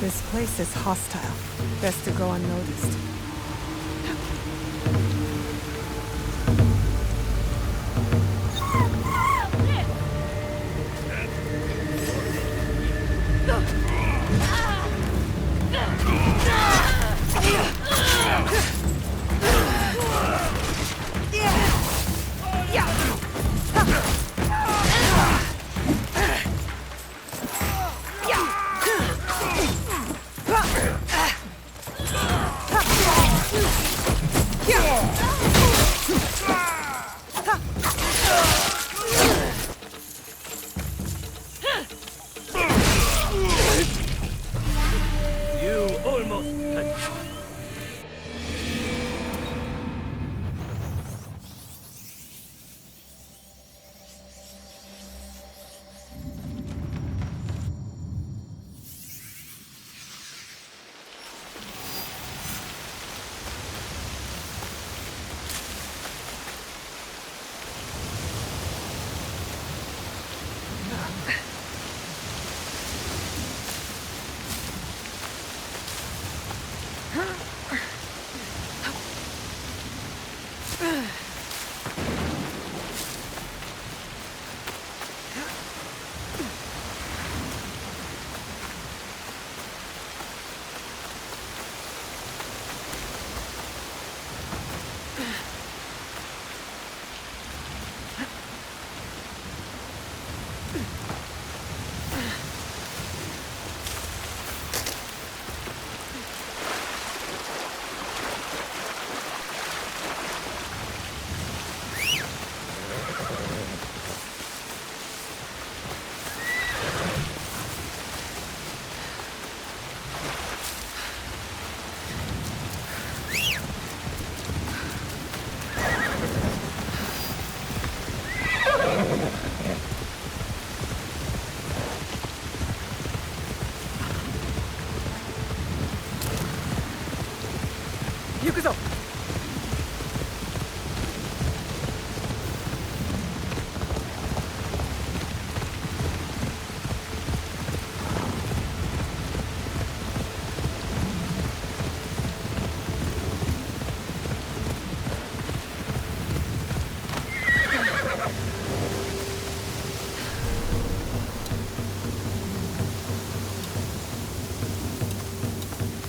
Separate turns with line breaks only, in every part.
This place is hostile. Best to go unnoticed.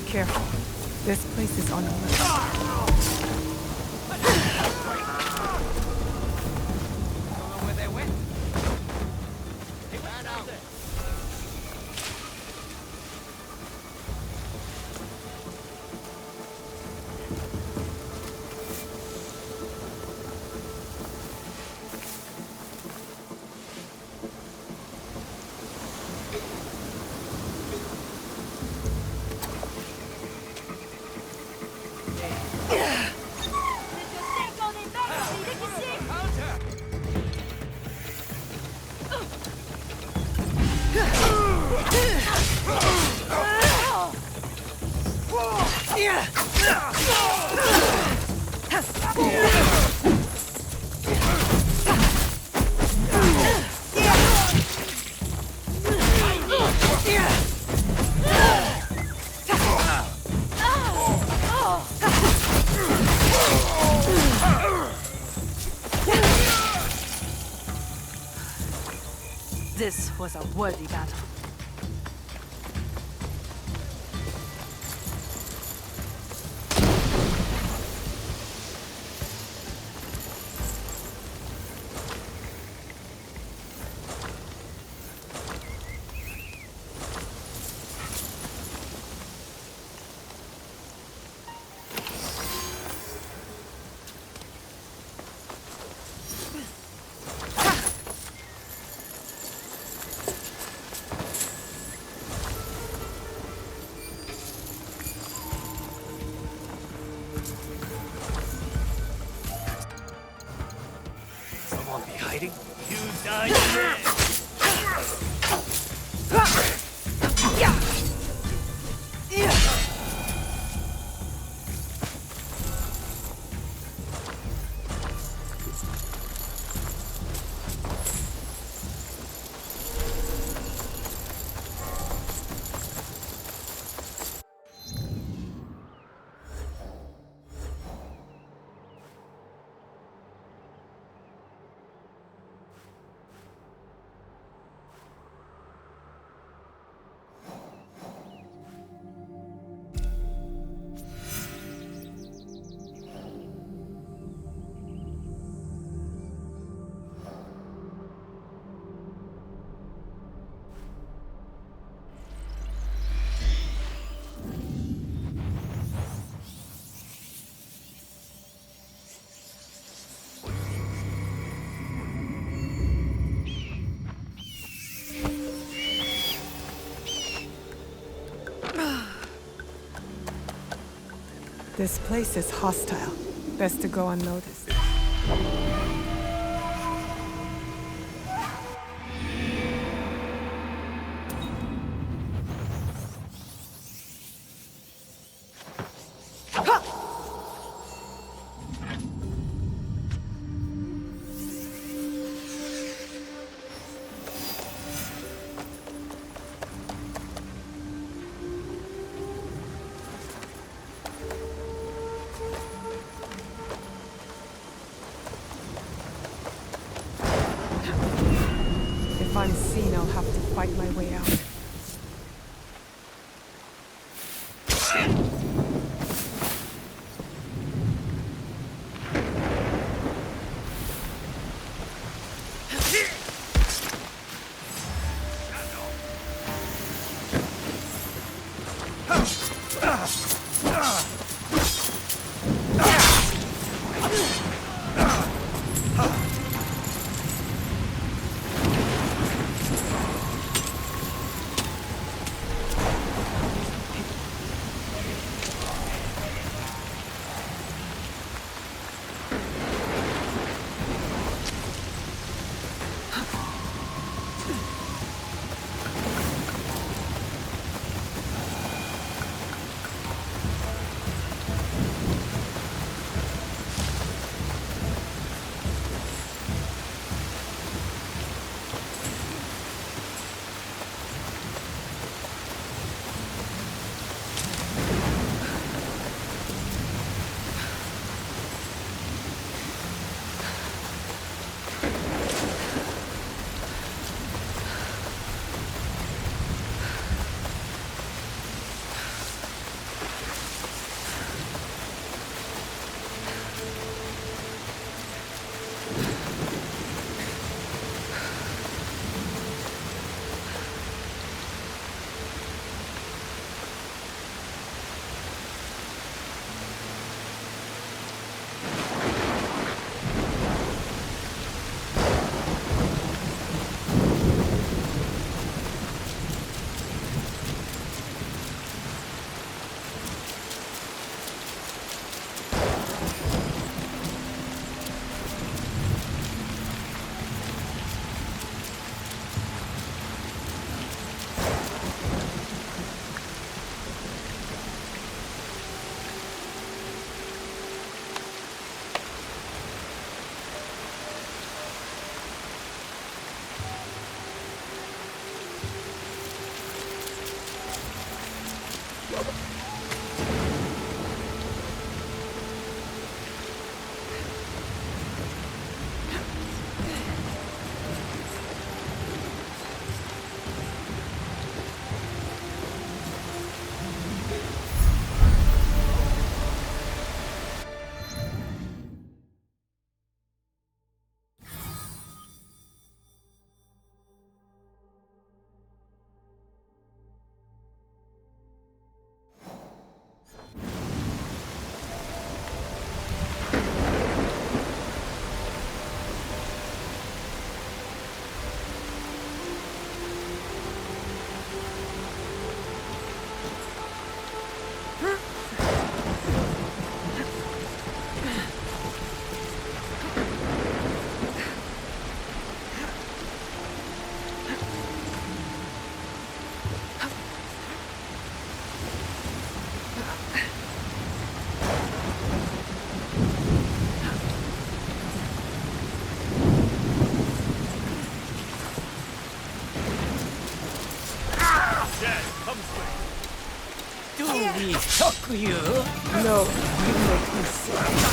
Careful. This place is on alert.
This was a worthy battle.
Someone be hiding? You die today!
This place is hostile. Best to go unnoticed. If I'm seen, I'll have to fight my way out.
We shock you.
No, you make me sick.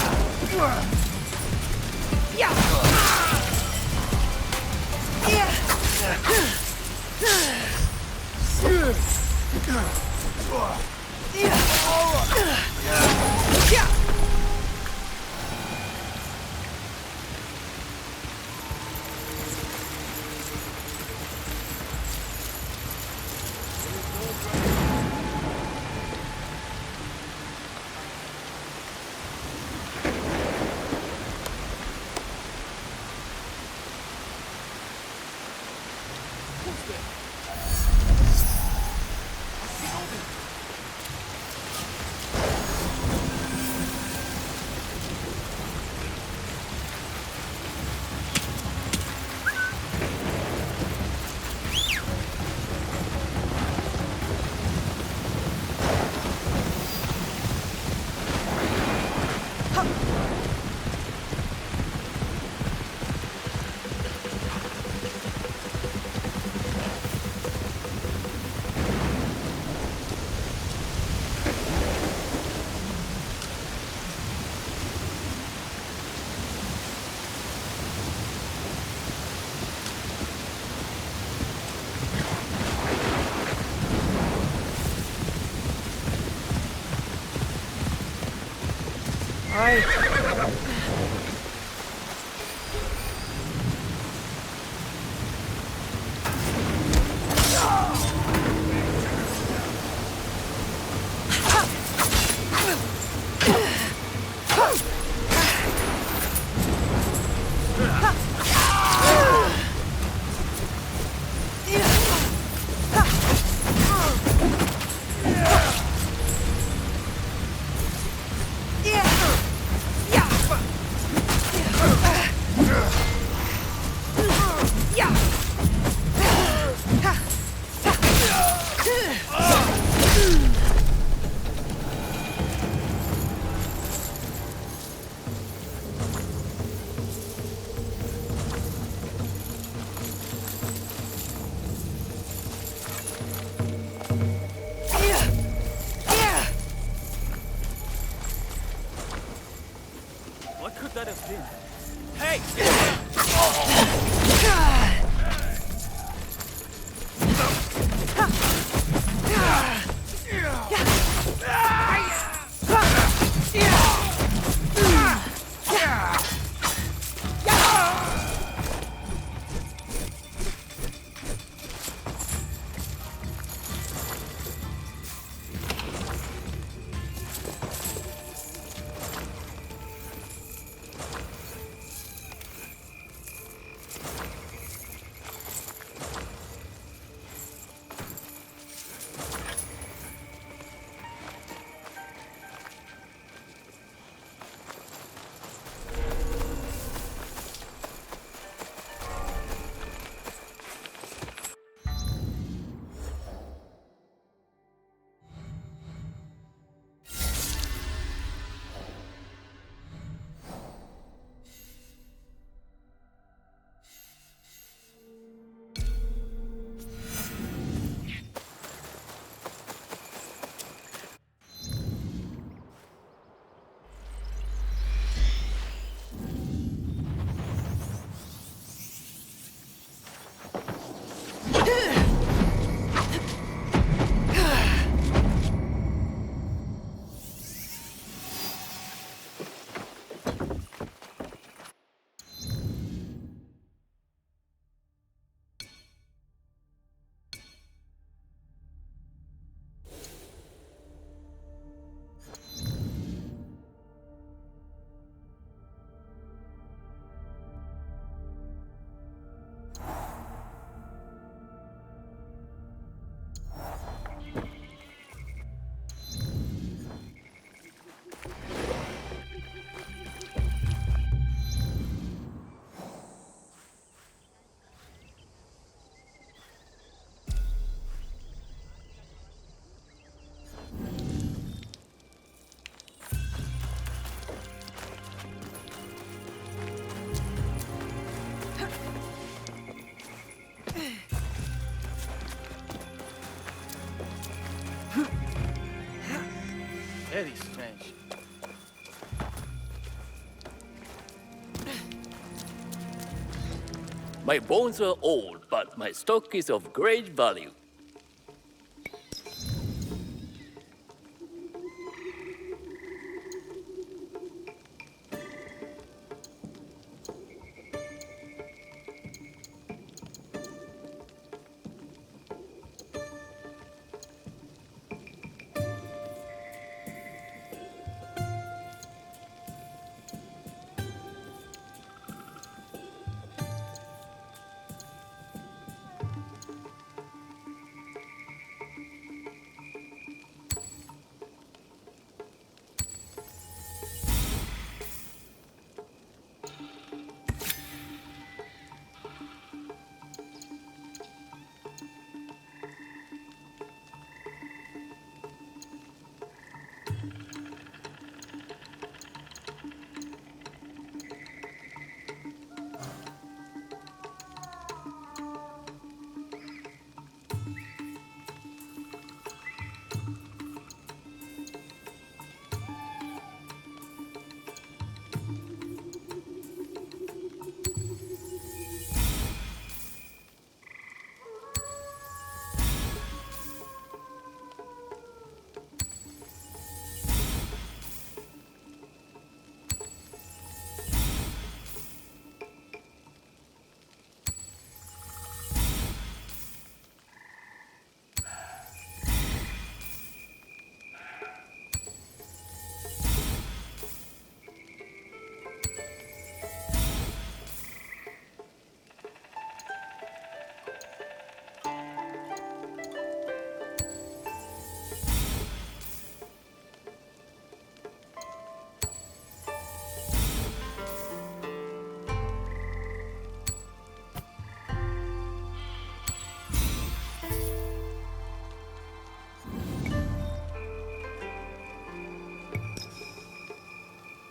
What could that have been? Hey! Very strange.
My bones are old, but my stock is of great value.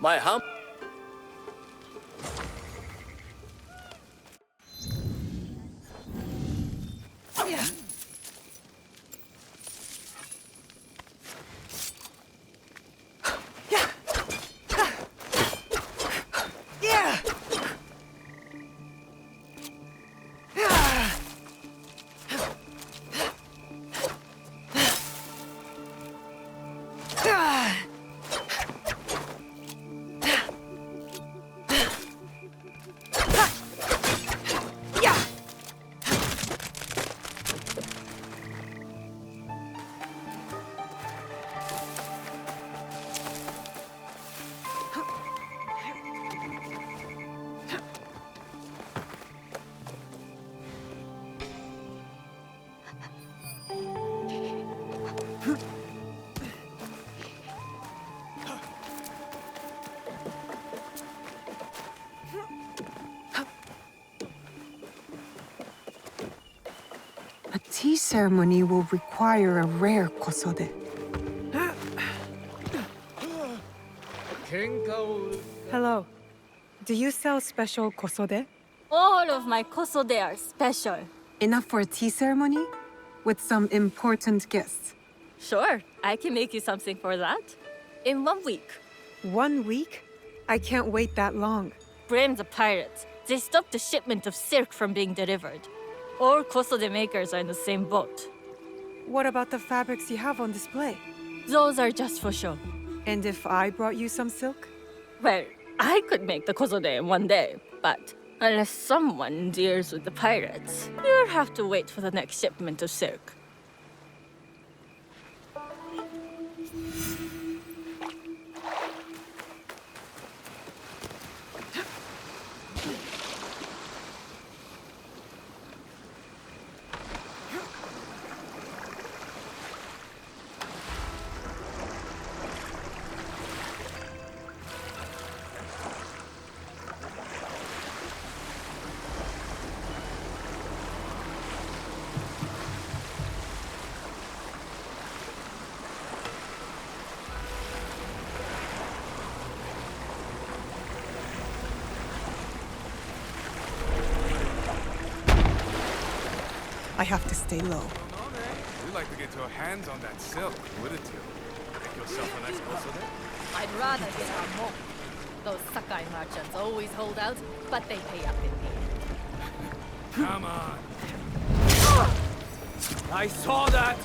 My hum.
A tea ceremony will require a rare kosode. Hello. Do you sell special kosode?
All of my kosode are special.
Enough for a tea ceremony? With some important guests.
Sure, I can make you something for that. In 1 week.
1 week? I can't wait that long.
Blame the pirates. They stopped the shipment of silk from being delivered. All kosode makers are in the same boat.
What about the fabrics you have on display?
Those are just for show.
And if I brought you some silk?
Well, I could make the kosode in 1 day, but unless someone deals with the pirates, you'll have to wait for the next shipment of silk.
I have to stay low.
We'd like to get your hands on that silk, wouldn't you? Make yourself a nice kosode?
I'd rather get our more. Those Sakai merchants always hold out, but they pay up in the end.
Come on.
I saw that!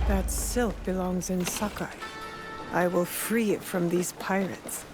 That silk belongs in Sakai. I will free it from these pirates.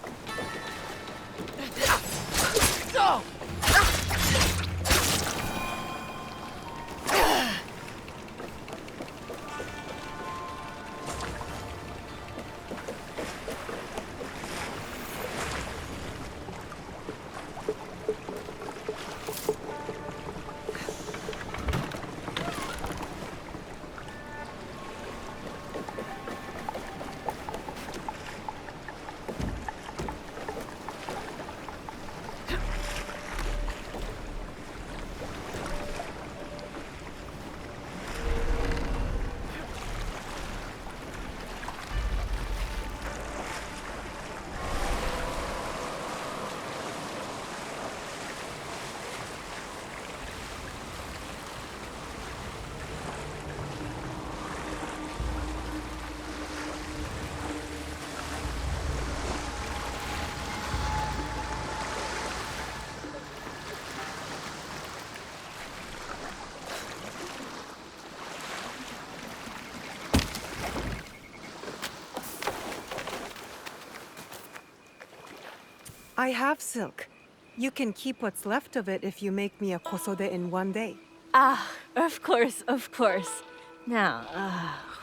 I have silk. You can keep what's left of it if you make me a kosode in 1 day.
Ah, of course, of course. Now,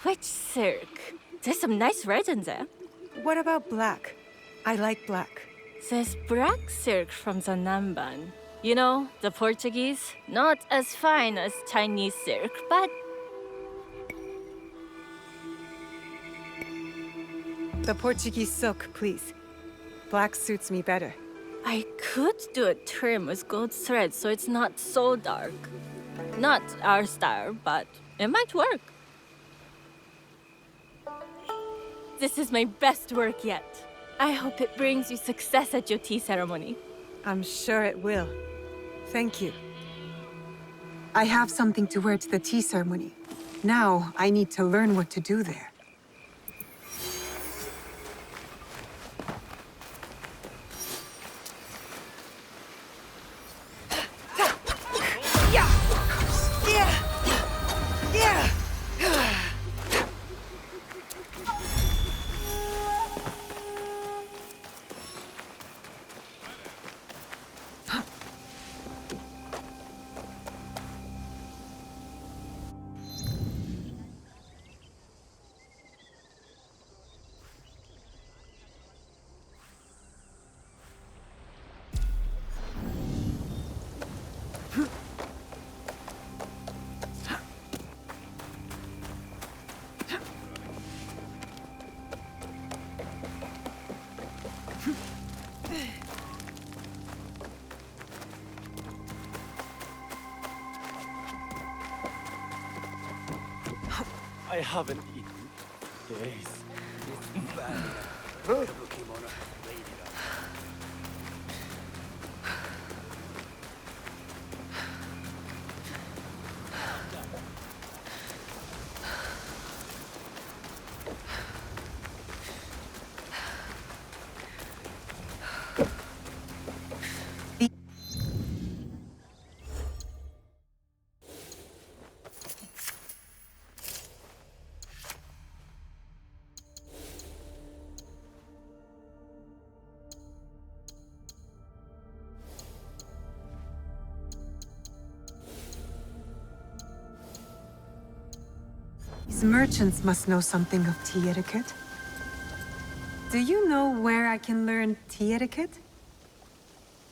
which silk? There's some nice red in there.
What about black? I like black.
This black silk from the Namban. You know, the Portuguese? Not as fine as Chinese silk, but
The Portuguese silk, please. Black suits me better.
I could do a trim with gold thread so it's not so dark. Not our style, but it might work. This is my best work yet. I hope it brings you success at your tea ceremony.
I'm sure it will. Thank you. I have something to wear to the tea ceremony. Now, I need to learn what to do there.
I haven't eaten days. It's bad.
These merchants must know something of tea etiquette. Do you know where I can learn tea etiquette?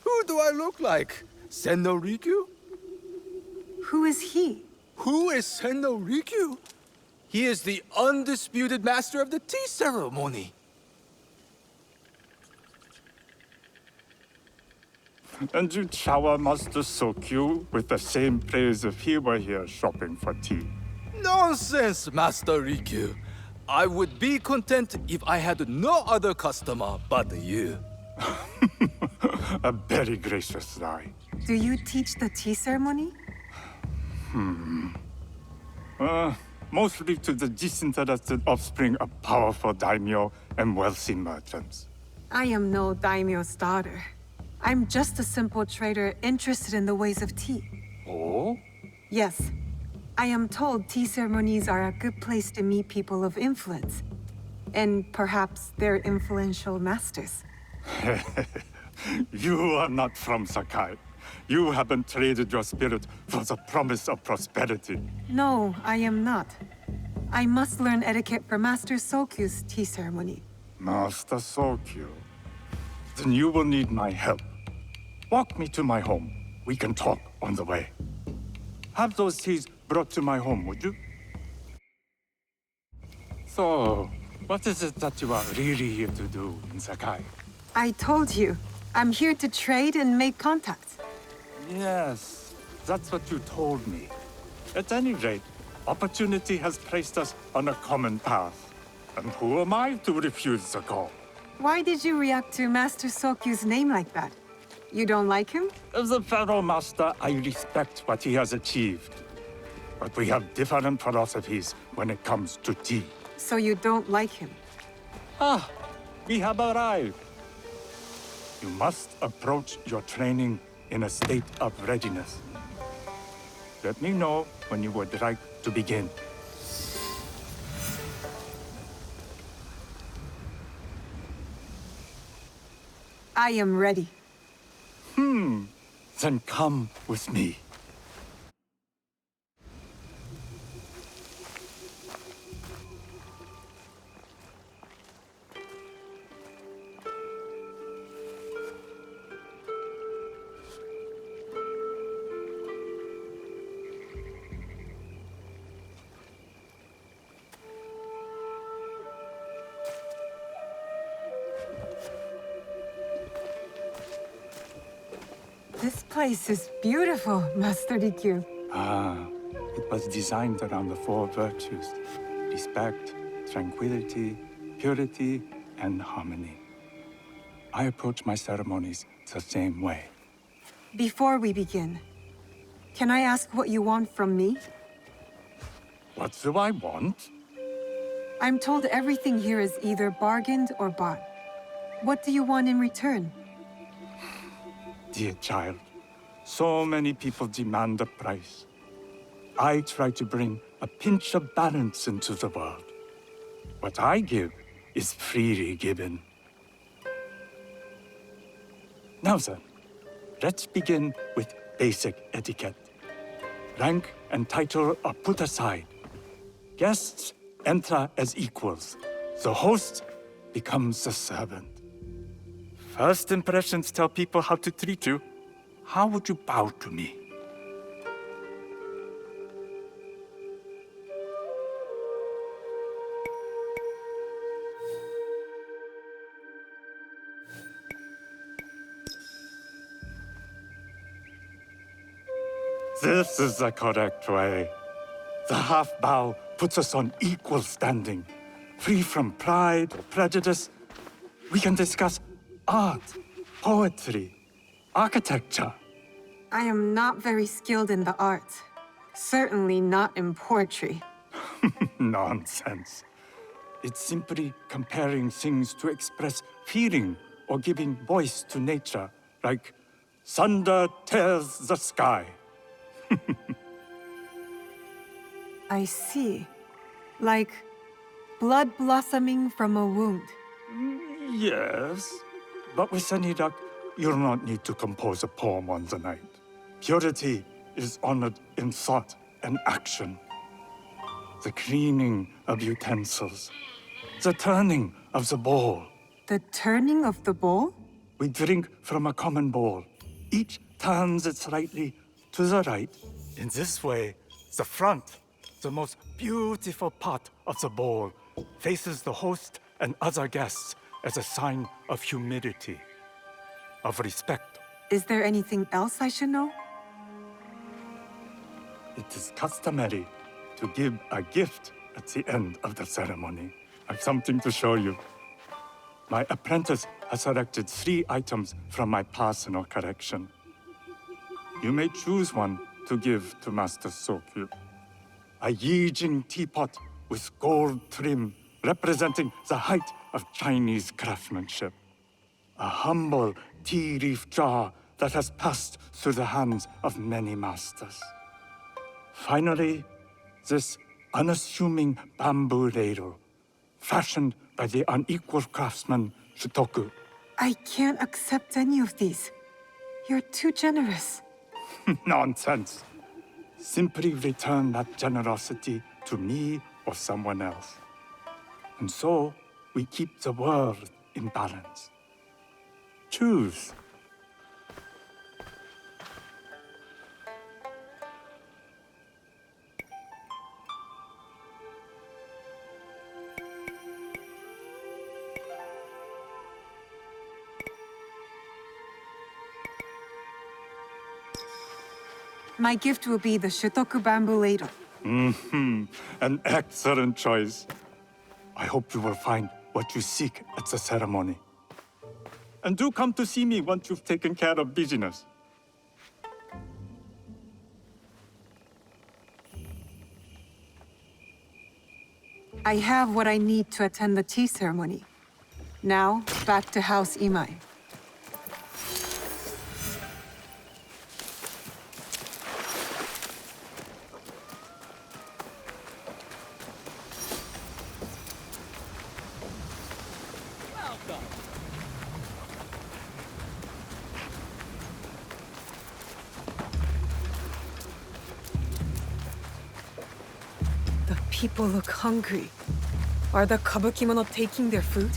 Who do I look like? Senno Rikyu?
Who is he?
Who is Senno Rikyu? He is the undisputed master of the tea ceremony.
And you shower Master Sokyu with the same praise if he were here shopping for tea.
Nonsense, Master Rikyu. I would be content if I had no other customer but you.
A very gracious lie.
Do you teach the tea ceremony?
Mostly to the disinterested offspring of powerful daimyo and wealthy merchants.
I am no daimyo's daughter. I'm just a simple trader interested in the ways of tea.
Oh?
Yes. I am told tea ceremonies are a good place to meet people of influence. And perhaps their influential masters.
You are not from Sakai. You haven't traded your spirit for the promise of prosperity.
No, I am not. I must learn etiquette for Master Sokyu's tea ceremony.
Master Sokyu. Then you will need my help. Walk me to my home. We can talk on the way. Have those teas brought to my home, would you? So, what is it that you are really here to do in Sakai?
I told you, I'm here to trade and make contacts.
Yes, that's what you told me. At any rate, opportunity has placed us on a common path. And who am I to refuse the call?
Why did you react to Master Sokyu's name like that? You don't like him?
As a Pharaoh Master, I respect what he has achieved. But we have different philosophies when it comes to tea.
So you don't like him?
Ah, we have arrived. You must approach your training in a state of readiness. Let me know when you would like to begin.
I am ready.
Then come with me.
This place is beautiful, Master Rikyu.
Ah, it was designed around the four virtues: respect, tranquility, purity, and harmony. I approach my ceremonies the same way.
Before we begin, can I ask what you want from me?
What do I want?
I'm told everything here is either bargained or bought. What do you want in return?
Dear child, so many people demand a price. I try to bring a pinch of balance into the world. What I give is freely given. Now then, let's begin with basic etiquette. Rank and title are put aside. Guests enter as equals. The host becomes the servant. First impressions tell people how to treat you. How would you bow to me? This is the correct way. The half bow puts us on equal standing, free from pride or prejudice. We can discuss art, poetry, architecture.
I am not very skilled in the arts. Certainly not in poetry.
Nonsense. It's simply comparing things to express feeling or giving voice to nature, like thunder tears the sky.
I see. Like blood blossoming from a wound.
Yes, but with any luck, you'll not need to compose a poem on the night. Purity is honored in thought and action. The cleaning of utensils, the turning of the bowl.
The turning of the bowl?
We drink from a common bowl. Each turns it slightly to the right. In this way, the front, the most beautiful part of the bowl, faces the host and other guests as a sign of humility, of respect.
Is there anything else I should know?
It is customary to give a gift at the end of the ceremony. I've something to show you. My apprentice has selected 3 items from my personal collection. You may choose one to give to Master Sokyu. A Yijing teapot with gold trim representing the height of Chinese craftsmanship. A humble tea leaf jar that has passed through the hands of many masters. Finally, this unassuming bamboo ladle, fashioned by the unequal craftsman Shitoku.
I can't accept any of these. You're too generous.
Nonsense. Simply return that generosity to me or someone else. And so, we keep the world in balance. Choose.
My gift will be the Shitoku bamboo ladle.
An excellent choice. I hope you will find what you seek at the ceremony. And do come to see me once you've taken care of business.
I have what I need to attend the tea ceremony. Now, back to House Imai. The people look hungry. Are the kabukimono taking their food?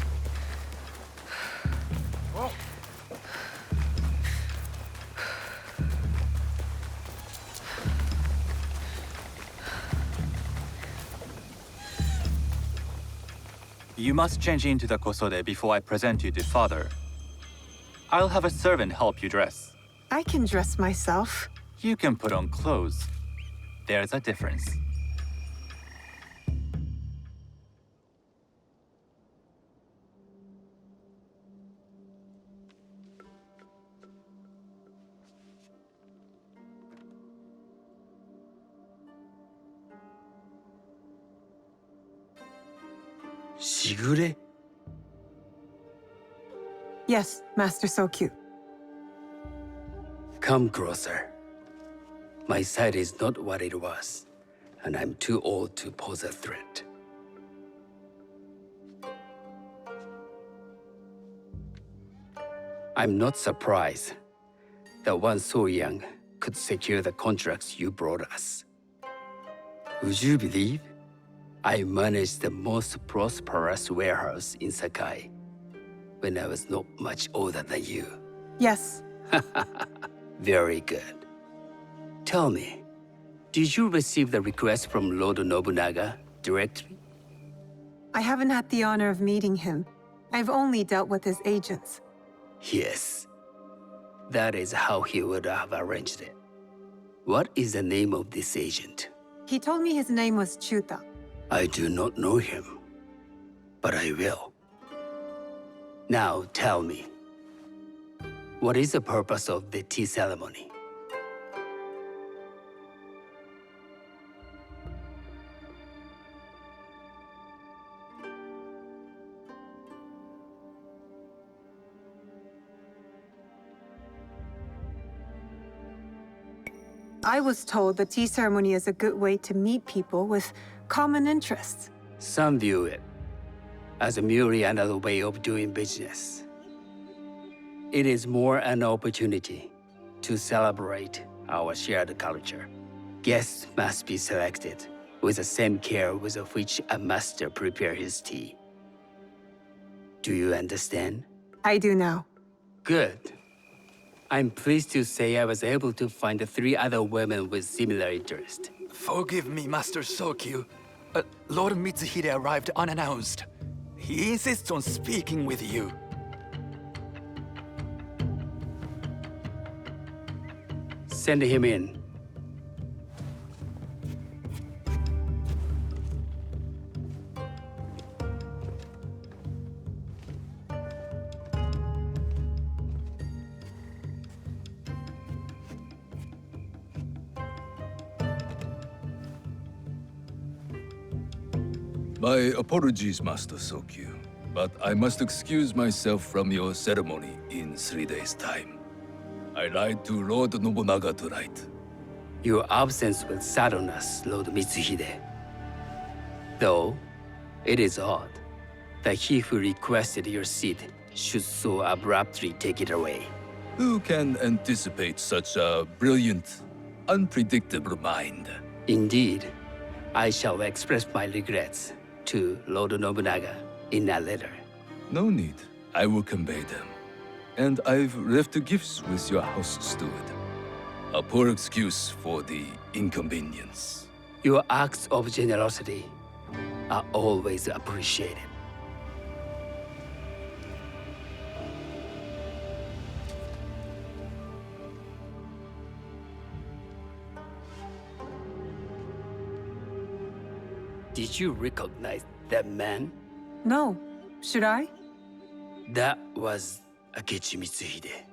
You must change into the kosode before I present you to father. I'll have a servant help you dress.
I can dress myself.
You can put on clothes. There's a difference.
Shigure?
Yes, Master Sokyu.
Come closer. My sight is not what it was, and I'm too old to pose a threat. I'm not surprised that one so young could secure the contracts you brought us. Would you believe I managed the most prosperous warehouse in Sakai when I was not much older than you?
Yes.
Very good. Tell me, did you receive the request from Lord Nobunaga directly?
I haven't had the honor of meeting him. I've only dealt with his agents.
Yes. That is how he would have arranged it. What is the name of this agent?
He told me his name was Chuta.
I do not know him, but I will. Now tell me, what is the purpose of the tea ceremony?
I was told the tea ceremony is a good way to meet people with common interests.
Some view it as merely another way of doing business. It is more an opportunity to celebrate our shared culture. Guests must be selected with the same care with which a master prepares his tea. Do you understand?
I do now.
Good. I'm pleased to say I was able to find 3 other women with similar interest.
Forgive me, Master Sokyu. Lord Mitsuhide arrived unannounced. He insists on speaking with you.
Send him in.
My apologies, Master Sokyu, but I must excuse myself from your ceremony in 3 days' time. I lied to Lord Nobunaga tonight.
Your absence will sadden us, Lord Mitsuhide. Though, it is odd that he who requested your seat should so abruptly take it away.
Who can anticipate such a brilliant, unpredictable mind?
Indeed, I shall express my regrets to Lord Nobunaga in a letter.
No need. I will convey them. And I've left the gifts with your house steward. A poor excuse for the inconvenience.
Your acts of generosity are always appreciated. Did you recognize that man?
No. Should I?
That was Akechi Mitsuhide,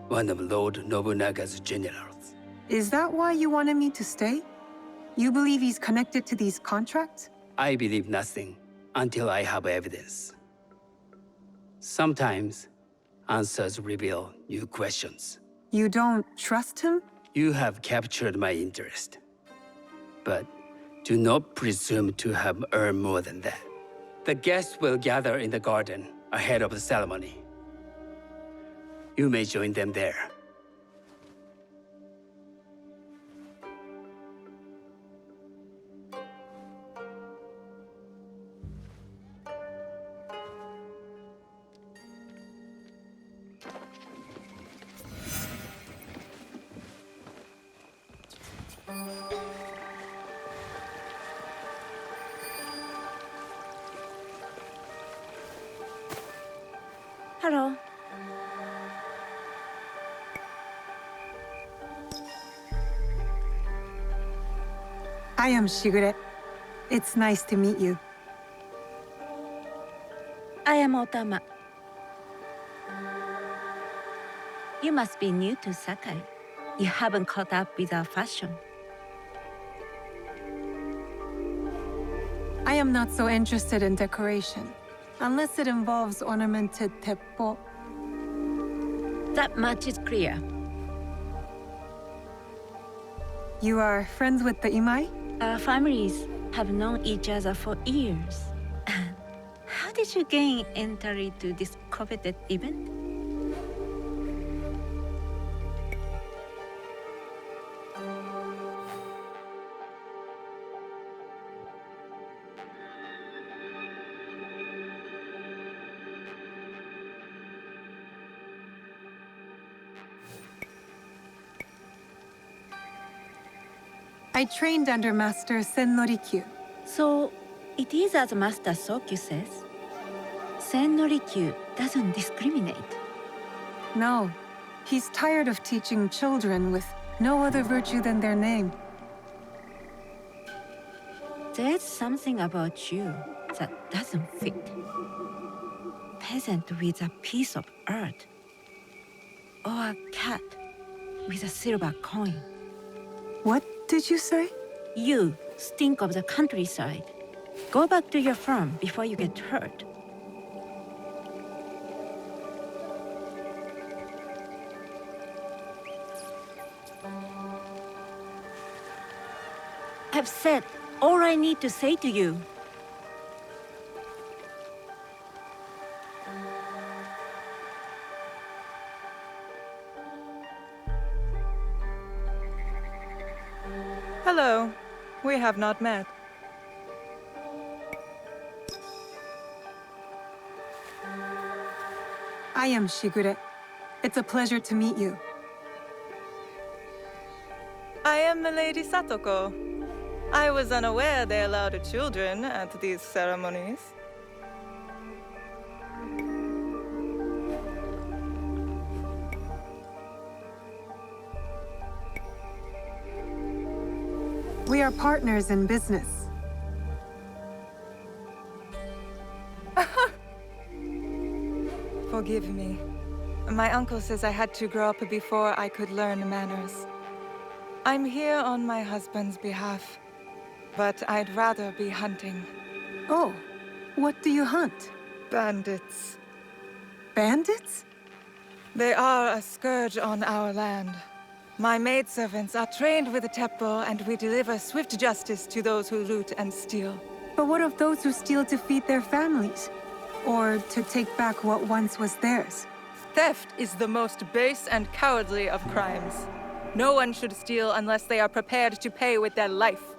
one of Lord Nobunaga's generals.
Is that why you wanted me to stay? You believe he's connected to these contracts?
I believe nothing until I have evidence. Sometimes, answers reveal new questions.
You don't trust him?
You have captured my interest. But do not presume to have earned more than that. The guests will gather in the garden ahead of the ceremony. You may join them there.
Hello.
I am Shigure. It's nice to meet you.
I am Otama. You must be new to Sakai. You haven't caught up with our fashion.
I am not so interested in decoration, unless it involves ornamented teppo.
That much is clear.
You are friends with the Imai?
Our families have known each other for years. How did you gain entry to this coveted event?
I trained under Master Sen Norikyu.
So, it is as Master Sokyu says. Sen Norikyu doesn't discriminate.
No, he's tired of teaching children with no other virtue than their name.
There's something about you that doesn't fit. Peasant with a piece of earth. Or a cat with a silver coin.
What did you say?
You stink of the countryside. Go back to your farm before you get hurt. I've said all I need to say to you.
Hello. We have not met.
I am Shigure. It's a pleasure to meet you.
I am Milady Satoko. I was unaware they allowed children at these ceremonies.
We are partners in business.
Forgive me. My uncle says I had to grow up before I could learn manners. I'm here on my husband's behalf, but I'd rather be hunting.
Oh, what do you hunt?
Bandits.
Bandits?
They are a scourge on our land. My maidservants are trained with the teppo, and we deliver swift justice to those who loot and steal.
But what of those who steal to feed their families? Or to take back what once was theirs?
Theft is the most base and cowardly of crimes. No one should steal unless they are prepared to pay with their life.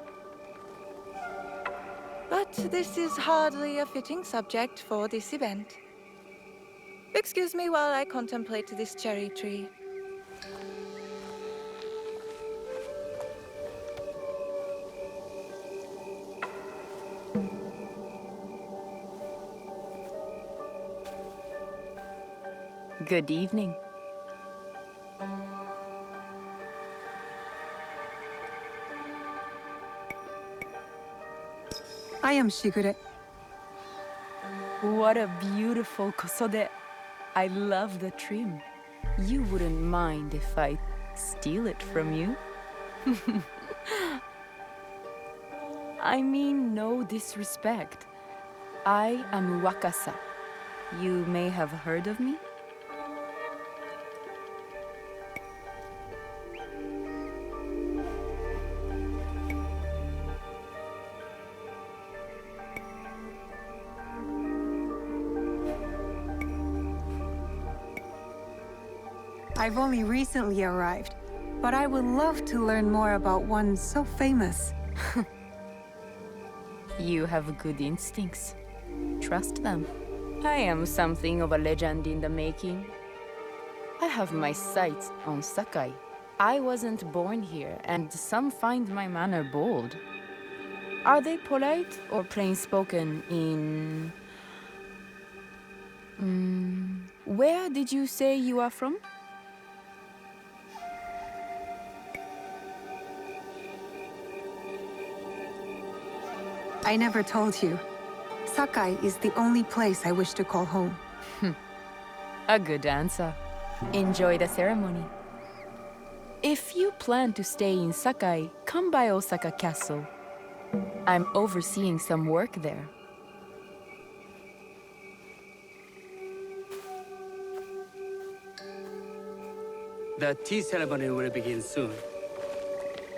But this is hardly a fitting subject for this event. Excuse me while I contemplate this cherry tree.
Good evening.
I am Shigure.
What a beautiful kosode. I love the trim. You wouldn't mind if I steal it from you? I mean no disrespect. I am Wakasa. You may have heard of me?
I've only recently arrived, but I would love to learn more about one so famous.
You have good instincts. Trust them. I am something of a legend in the making. I have my sights on Sakai. I wasn't born here, and some find my manner bold. Are they polite or plain-spoken in... Where did you say you are from?
I never told you. Sakai is the only place I wish to call home.
A good answer. Enjoy the ceremony. If you plan to stay in Sakai, come by Osaka Castle. I'm overseeing some work there.
The tea ceremony will begin soon.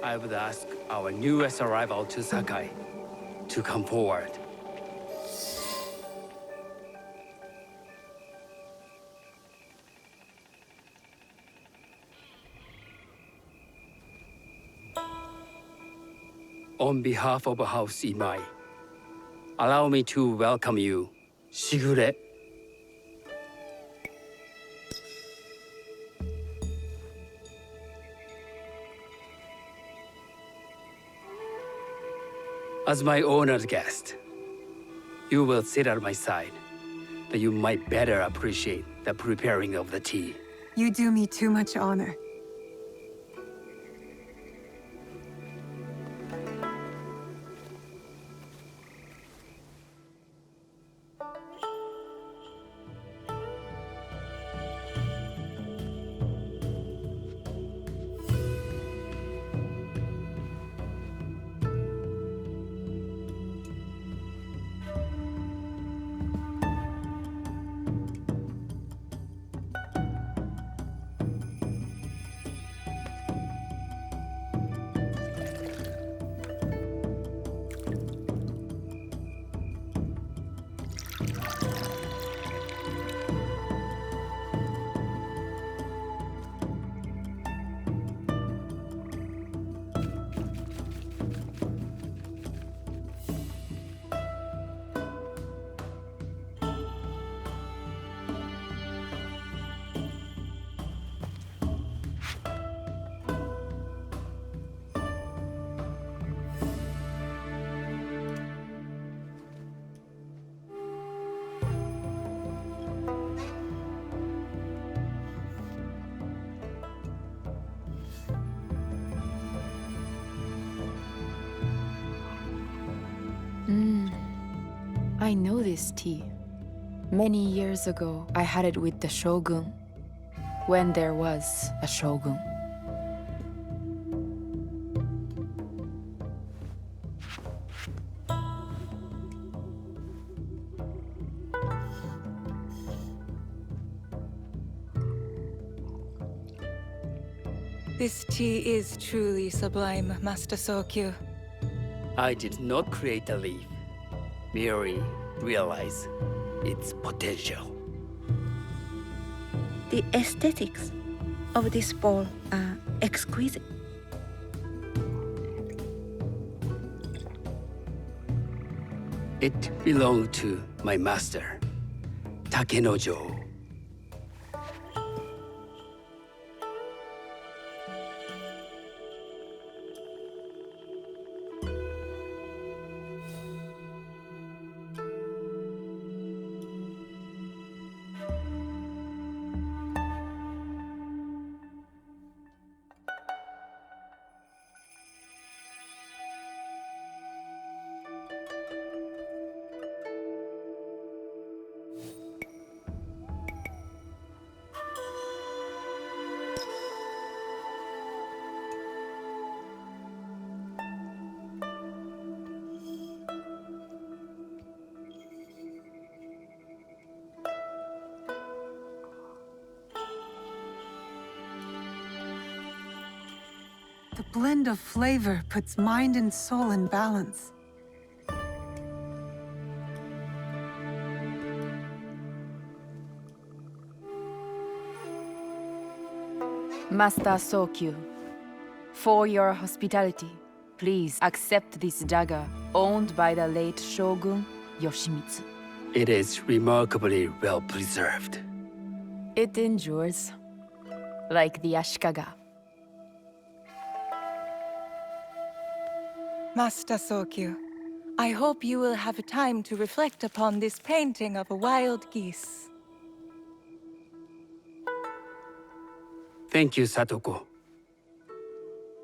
I would ask our newest arrival to Sakai to come forward. On behalf of House Imai, allow me to welcome you, Shigure. As my honored guest, you will sit at my side, that you might better appreciate the preparing of the tea.
You do me too much honor.
I know this tea. Many years ago, I had it with the shogun, when there was a shogun.
This tea is truly sublime, Master Sokyu.
I did not create the leaf, merely realize its potential.
The aesthetics of this bowl are exquisite.
It belonged to my master, Takenojo.
The blend of flavor puts mind and soul in balance.
Master Sokyu, for your hospitality, please accept this dagger owned by the late Shogun Yoshimitsu.
It is remarkably well preserved.
It endures, like the Ashikaga.
Master Sokyu, I hope you will have time to reflect upon this painting of a wild geese.
Thank you, Satoko.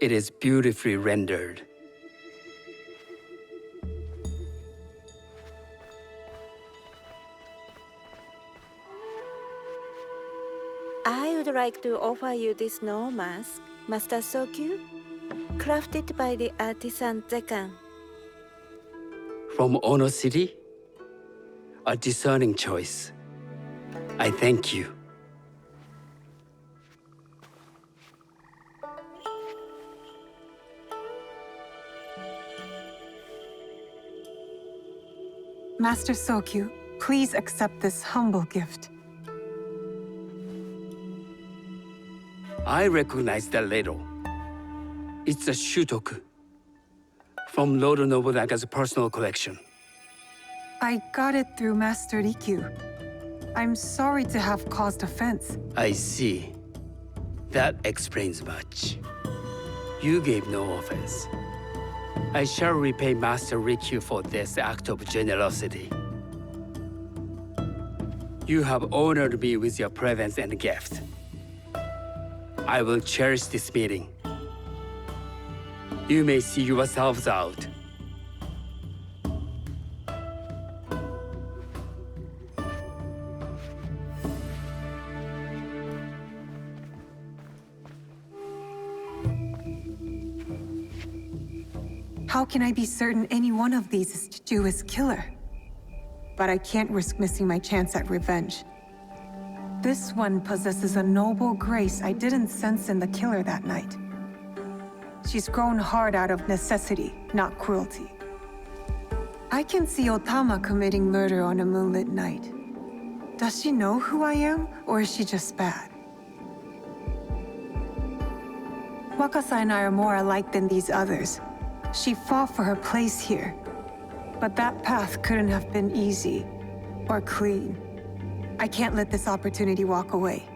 It is beautifully rendered.
like to offer you this snow mask, Master Sokyu, crafted by the artisan Zekan.
From Ono City? A discerning choice. I thank you.
Master Sokyu, please accept this humble gift.
I recognize the ladle. It's a shutoku from Lord Nobunaga's personal collection.
I got it through Master Rikyu. I'm sorry to have caused offense.
I see. That explains much. You gave no offense. I shall repay Master Rikyu for this act of generosity. You have honored me with your presence and gift. I will cherish this meeting. You may see yourselves out.
How can I be certain any one of these is to do his killer? But I can't risk missing my chance at revenge. This one possesses a noble grace I didn't sense in the killer that night. She's grown hard out of necessity, not cruelty. I can see Otama committing murder on a moonlit night. Does she know who I am, or is she just bad? Wakasa and I are more alike than these others. She fought for her place here. But that path couldn't have been easy or clean. I can't let this opportunity walk away.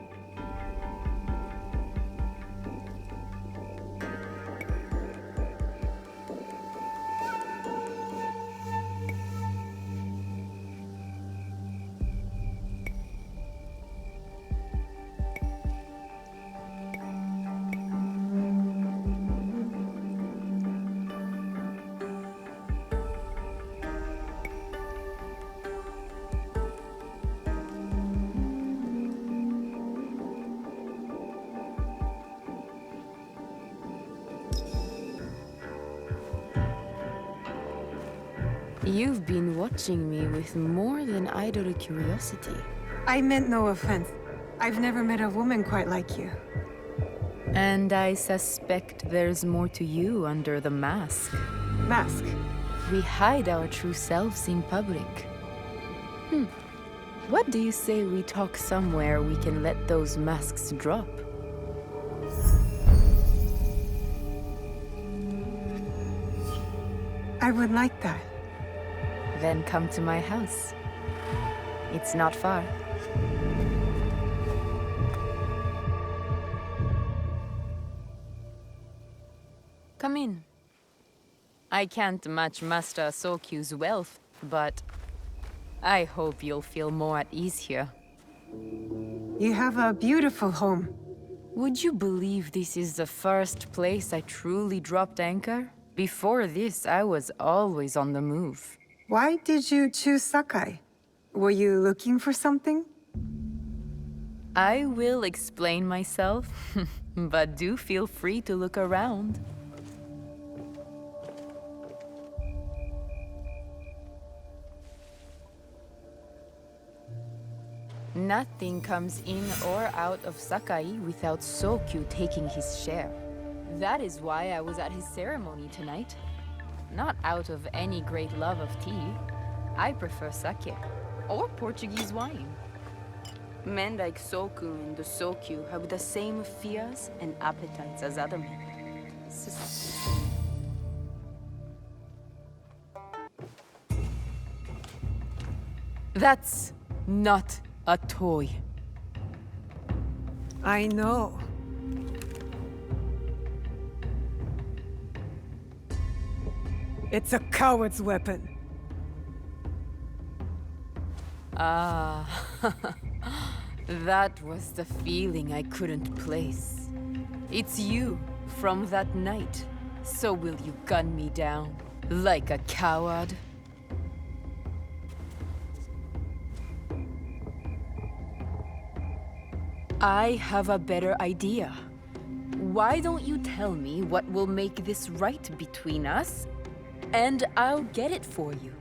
You've been watching me with more than idle curiosity.
I meant no offense. I've never met a woman quite like you.
And I suspect there's more to you under the mask.
Mask?
We hide our true selves in public. What do you say we talk somewhere we can let those masks drop?
I would like that.
Then come to my house. It's not far. Come in. I can't match Master Sokyu's wealth, but I hope you'll feel more at ease here.
You have a beautiful home.
Would you believe this is the first place I truly dropped anchor? Before this, I was always on the move.
Why did you choose Sakai? Were you looking for something?
I will explain myself, but do feel free to look around. Nothing comes in or out of Sakai without Sokyu taking his share. That is why I was at his ceremony tonight. Not out of any great love of tea. I prefer sake, or Portuguese wine. Men like Soku and the Sokyu have the same fears and appetites as other men. That's not a toy.
I know. It's a coward's weapon.
Ah, that was the feeling I couldn't place. It's you from that night. So will you gun me down like a coward? I have a better idea. Why don't you tell me what will make this right between us, and I'll get it for you.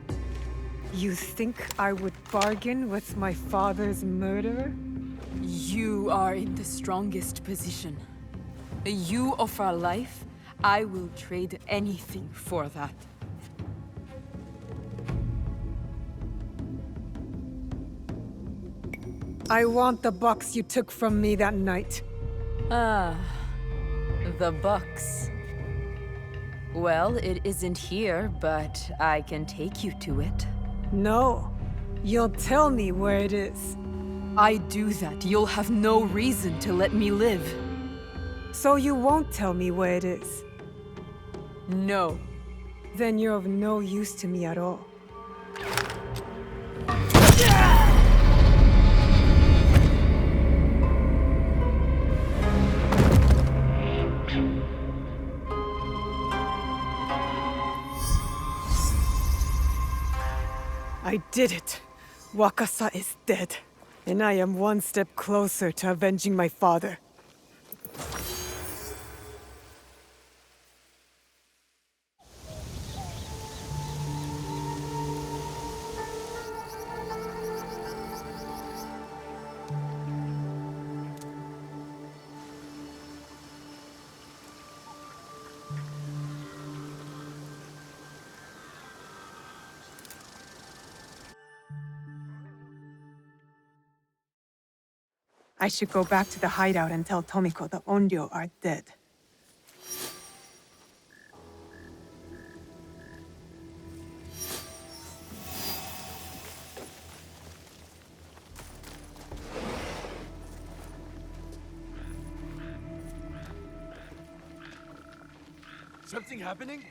You think I would bargain with my father's murderer?
You are in the strongest position. You offer life, I will trade anything for that.
I want the box you took from me that night.
Ah, the box. Well, it isn't here, but I can take you to it.
No. You'll tell me where it is.
I do that, you'll have no reason to let me live.
So you won't tell me where it is?
No.
Then you're of no use to me at all. I did it. Wakasa is dead. And I am one step closer to avenging my father. I should go back to the hideout and tell Tomiko the Onryo are dead.
Something happening?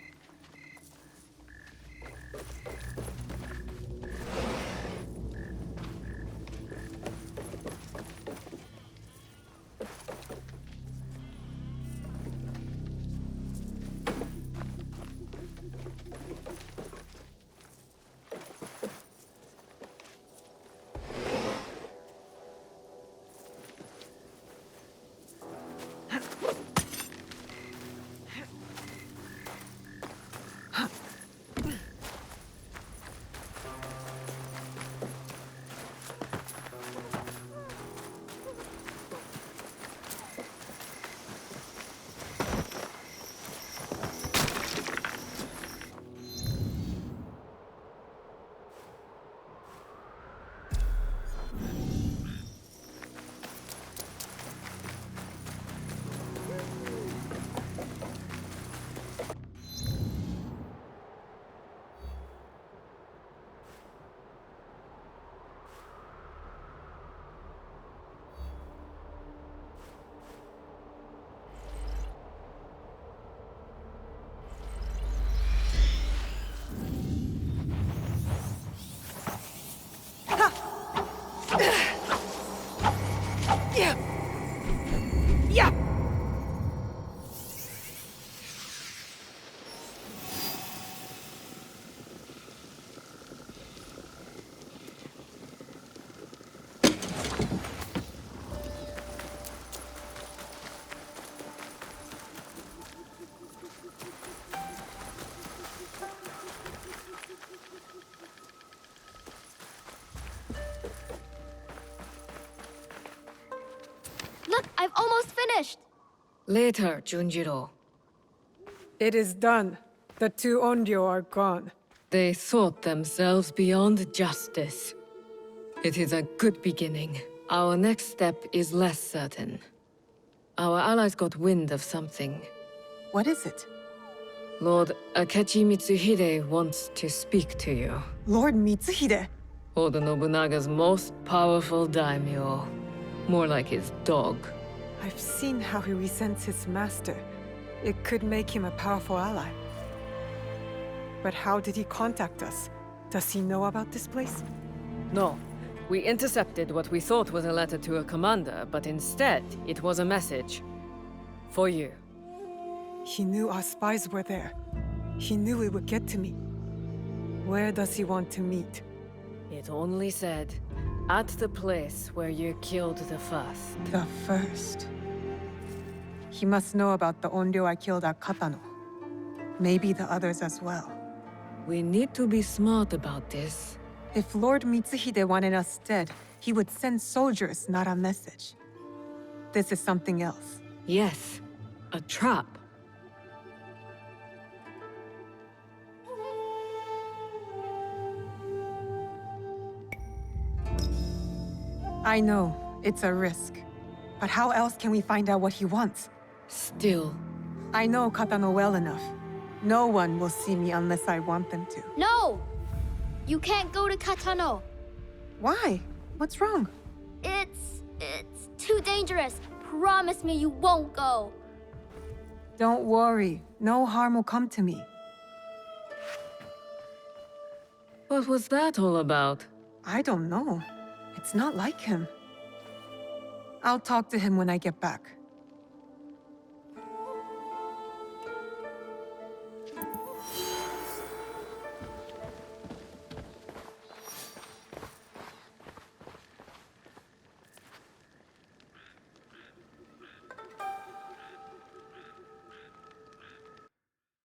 Look, I've almost finished!
Later, Junjiro.
It is done. The two Onryo are gone.
They thought themselves beyond justice. It is a good beginning. Our next step is less certain. Our allies got wind of something.
What is it?
Lord Akechi Mitsuhide wants to speak to you.
Lord Mitsuhide?
Oda Nobunaga's most powerful daimyo. More like his dog.
I've seen how he resents his master. It could make him a powerful ally. But how did he contact us? Does he know about this place?
No. We intercepted what we thought was a letter to a commander, but instead, it was a message. For you.
He knew our spies were there. He knew it would get to me. Where does he want to meet?
It only said, At the place where you killed the first.
The first. He must know about the Onryo I killed at Katano. Maybe the others as well.
We need to be smart about this.
If Lord Mitsuhide wanted us dead, he would send soldiers, not a message. This is something else.
Yes, a trap.
I know, it's a risk. But how else can we find out what he wants?
Still.
I know Katano well enough. No one will see me unless I want them to.
No! You can't go to Katano.
Why? What's wrong?
It's too dangerous. Promise me you won't go.
Don't worry. No harm will come to me.
What was that all about?
I don't know. It's not like him. I'll talk to him when I get back.